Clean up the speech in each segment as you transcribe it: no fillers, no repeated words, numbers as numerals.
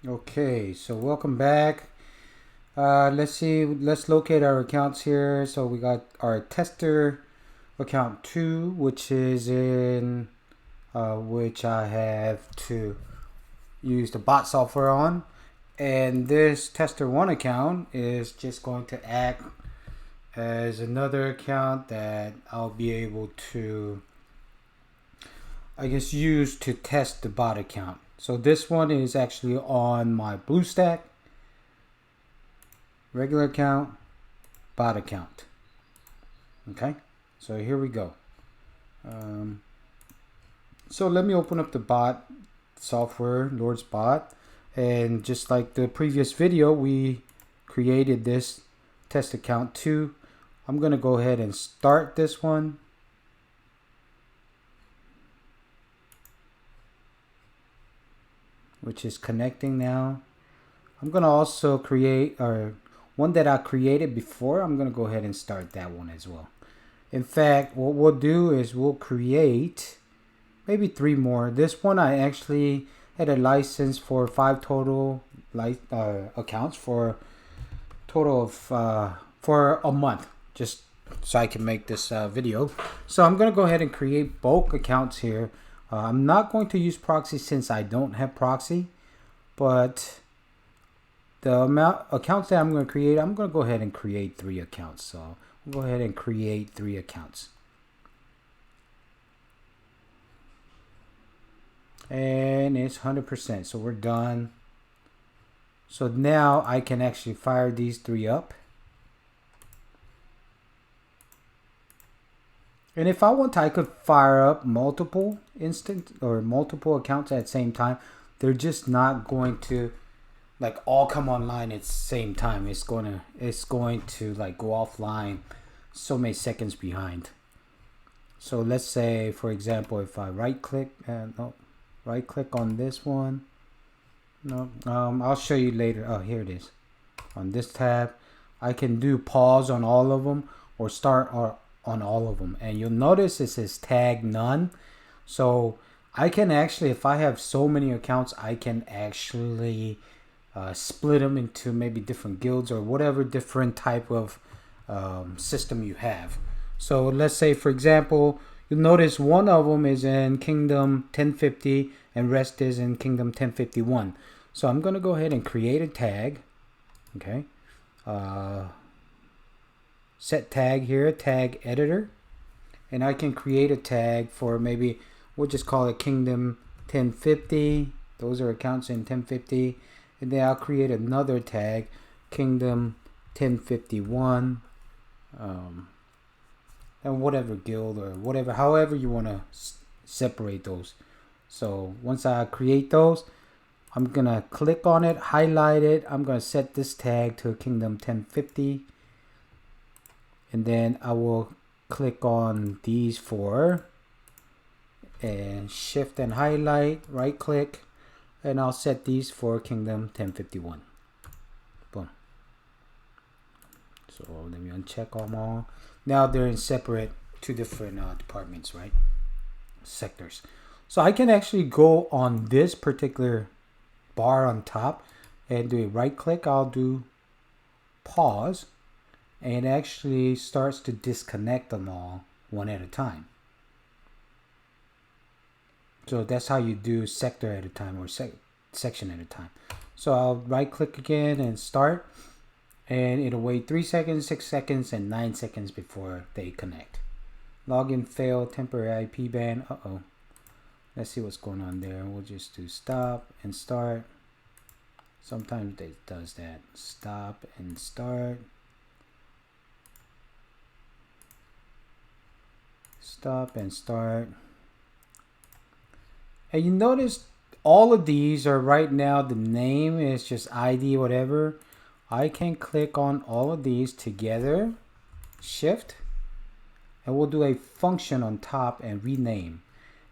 Okay, so welcome back. Let's see, let's locate our accounts here. So we got our tester account 2, which is in which I have to use the bot software on. And this tester 1 account is just going to act as another account that I'll be able to, I guess, use to test the bot account. So this one is actually on my BlueStack regular account, bot account. Okay, so here we go. Um, so let me open up the bot software, Lord's Bot, and just like the previous video, we created this test account 2. I'm gonna go ahead and start this one. Which is connecting now. I'm gonna also create one that I created before. I'm gonna go ahead and start that one as well. In fact, what we'll do is we'll create maybe 3 more. This one I actually had a license for 5 total accounts for total of for a month, just so I can make this video. So I'm gonna go ahead and create bulk accounts here. I'm not going to use proxy since I don't have proxy, but the amount accounts that I'm going to create, I'm going to go ahead and create 3 accounts. So we'll go ahead and create 3 accounts. And it's 100%. So we're done. So now I can actually fire these 3 up. And if I want to, I could fire up multiple multiple accounts at the same time. They're just not going to like all come online at the same time. It's going to like go offline so many seconds behind. So let's say, for example, if I right click on this one. I'll show you later. Oh, here it is. On this tab, I can do pause on all of them or start on all of them. And you'll notice it says tag none. So I can actually, if I have so many accounts, I can actually split them into maybe different guilds or whatever different type of system you have. So let's say, for example, you'll notice one of them is in Kingdom 1050 and rest is in Kingdom 1051. So I'm going to go ahead and create a tag. Okay. Set tag here, tag editor. And I can create a tag for maybe, we'll just call it Kingdom 1050. Those are accounts in 1050. And then I'll create another tag, Kingdom 1051. And whatever guild or whatever, however you want to separate those. So once I create those, I'm going to click on it, highlight it. I'm going to set this tag to Kingdom 1050. And then I will click on these 4 and shift and highlight, right click, and I'll set these for Kingdom 1051. Boom. So let me uncheck them all. Now they're in separate 2 different departments, right? Sectors. So I can actually go on this particular bar on top and do a right click. I'll do pause, and it actually starts to disconnect them all one at a time. So that's how you do sector at a time or section at a time. So I'll right click again and start, and it'll wait 3 seconds, 6 seconds, and 9 seconds before they connect. Login failed, temporary IP ban. Uh-oh. Let's see what's going on there. We'll just do stop and start. Sometimes it does that. Stop and start. Stop and start. And you notice all of these are right now, the name is just ID whatever. I can click on all of these together, shift, and we'll do a function on top and rename.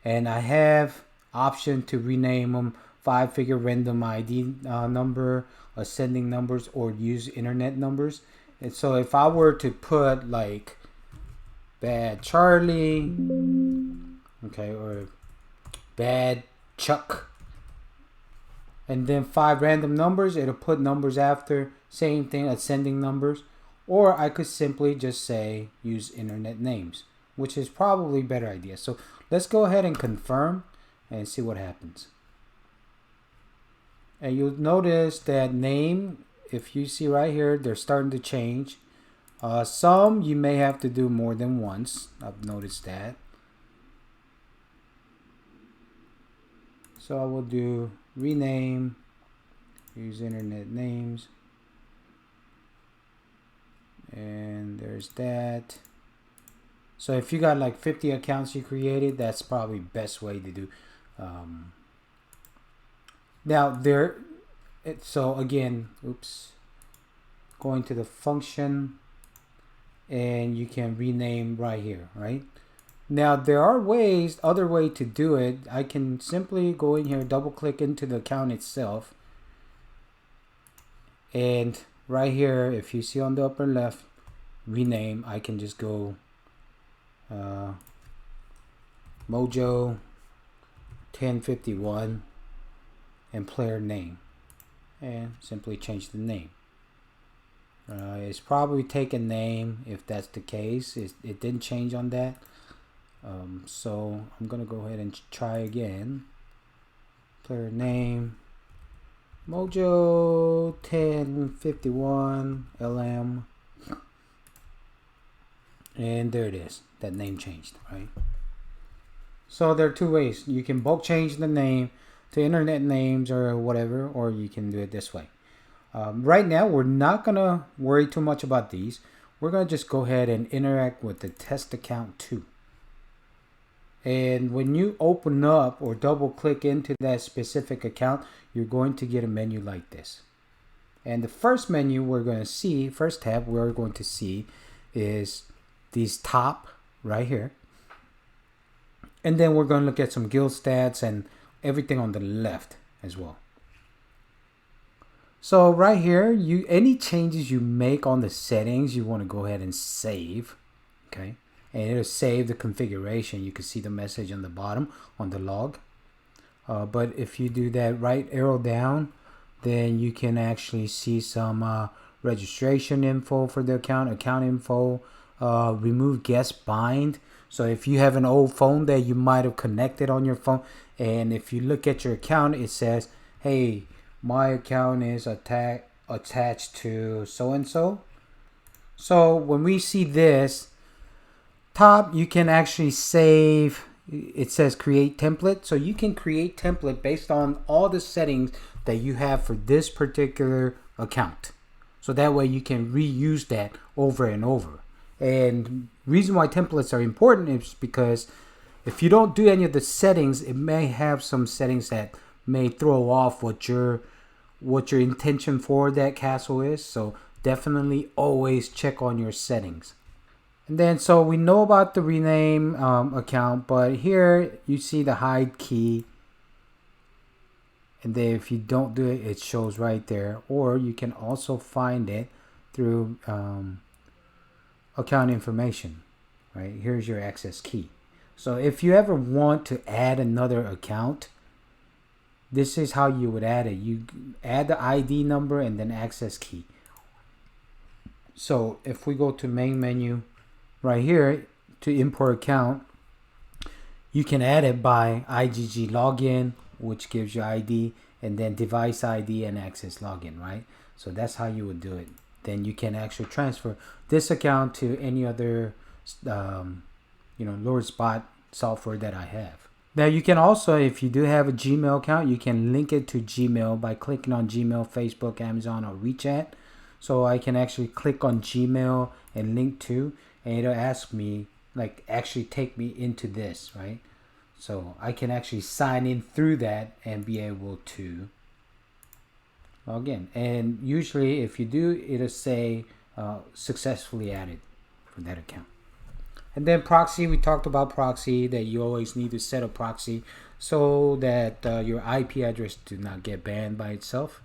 And I have option to rename them 5-figure random ID number, ascending numbers, or use internet numbers. And so if I were to put like Bad Charlie, okay, or Bad Chuck, and then 5 random numbers. It'll put numbers after, same thing, ascending numbers. Or I could simply just say use internet names, which is probably a better idea. So let's go ahead and confirm and see what happens. And you'll notice that name, if you see right here, they're starting to change. Some you may have to do more than once. I've noticed that. So I will do rename, use internet names. And there's that. So if you got like 50 accounts you created, that's probably best way to do. Now so again, oops, going to the function, and you can rename right here, right? Now there are other way to do it. I can simply go in here, double click into the account itself, and right here, if you see on the upper left, rename, I can just go Mojo 1051 and player name, and simply change the name. It's probably taken name. If that's the case, it didn't change on that. So I'm gonna go ahead and try again. Player name Mojo 1051 LM, and there it is. That name changed, right? So there are two ways. You can bulk change the name to internet names or whatever, or you can do it this way. Right now, we're not gonna worry too much about these. We're gonna just go ahead and interact with the test account too. And when you open up or double click into that specific account, you're going to get a menu like this. And the first menu we're going to see, first tab we're going to see is these top right here. And then we're going to look at some guild stats and everything on the left as well. So right here, any changes you make on the settings, you want to go ahead and save, okay? And it'll save the configuration. You can see the message on the bottom on the log. But if you do that right arrow down, then you can actually see some registration info for the account info, remove guest bind. So if you have an old phone that you might have connected on your phone, and if you look at your account, it says, hey, my account is attached to so-and-so. So when we see this, top, you can actually save. It says create template, so you can create template based on all the settings that you have for this particular account, so that way you can reuse that over and over. And reason why templates are important is because if you don't do any of the settings, it may have some settings that may throw off what your intention for that castle is. So definitely always check on your settings. And then, so we know about the rename account, but here you see the hide key. And then if you don't do it, it shows right there. Or you can also find it through account information, right? Here's your access key. So if you ever want to add another account, this is how you would add it. You add the ID number and then access key. So if we go to main menu, right here to import account, you can add it by IgG login, which gives you ID, and then device ID and access login, right? So that's how you would do it. Then you can actually transfer this account to any other LordSpot software that I have. Now you can also, if you do have a Gmail account, you can link it to Gmail by clicking on Gmail, Facebook, Amazon, or WeChat. So I can actually click on Gmail and link to, and it'll ask me, like, actually take me into this, right? So I can actually sign in through that and be able to log in. And usually if you do, it'll say successfully added for that account. And then proxy, we talked about proxy, that you always need to set a proxy so that your IP address do not get banned by itself.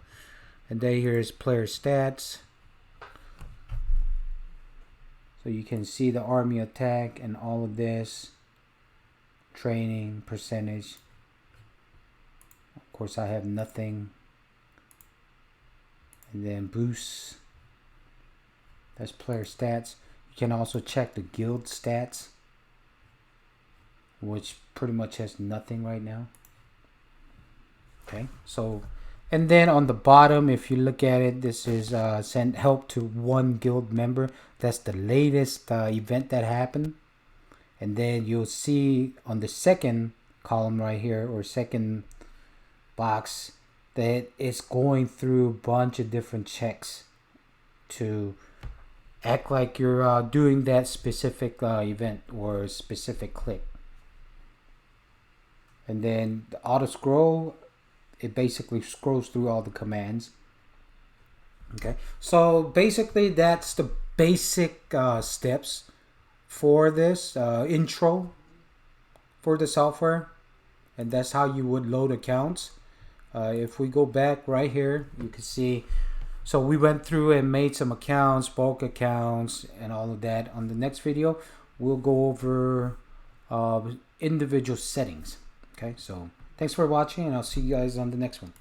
And then here's player stats. So you can see the army attack and all of this. Training, percentage. Of course, I have nothing and then boost. That's player stats. You can also check the guild stats, which pretty much has nothing right now. Okay, so, and then on the bottom, if you look at it, this is send help to one guild member. That's the latest event that happened. And then you'll see on the second column right here, or second box, that it's going through a bunch of different checks to act like you're doing that specific event or specific click. And then the auto scroll, it basically scrolls through all the commands. Okay, so basically that's the basic steps for this intro for the software, and that's how you would load accounts. If we go back right here, you can see, so we went through and made some accounts, bulk accounts, and all of that. On the next video, we'll go over individual settings. Okay, so thanks for watching, and I'll see you guys on the next one.